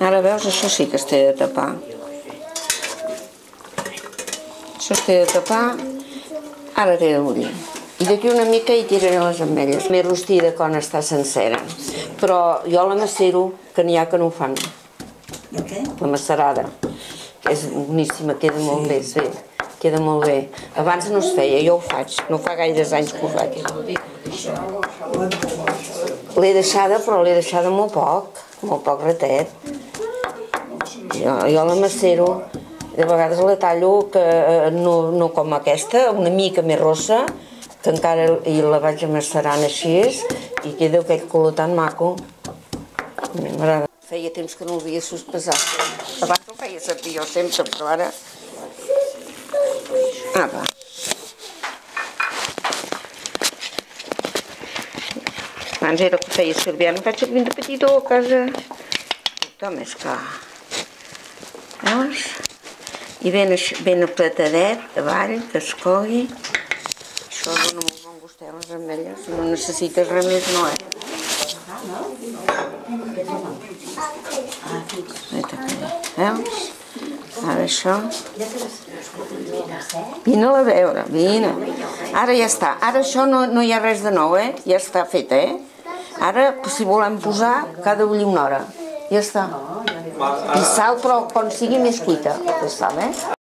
Ara veus, això sí que es té de tapar. Això es té de tapar, ara té de bullir. I d'aquí una mica hi tiraré les ametlles. Més rostida quan està sencera. Però jo la macero, que n'hi ha que no ho fan. El què? La macerada. És boníssima, queda molt bé, sí. Queda molt bé. Abans no es feia, jo ho faig. No fa gaires anys que ho faig. L'he deixada, però l'he deixada molt poc ratet. Jo la macero, de vegades la tallo que no com aquesta, una mica més rossa, que encara la vaig macerant així i queda aquell color tan maco. M'agrada. Feia temps que no l'havia sospesat. Abans ho feia servir jo sempre, però ara... Apa. Abans era que feia servir, ara no faig servir de petitó a casa. Tot més clar. Veus? I ben apretadet, avall, que es cogui. Això dona molt bon gustet, les ametlles. No necessites res més, no, Veus? Ara això... Vine-la a veure, vine. Ara ja està. Ara això no hi ha res de nou, Ja està fet, Ara, si volem posar, cada bullir una hora. Ja està. I sal, però quan sigui més cuita, el sal,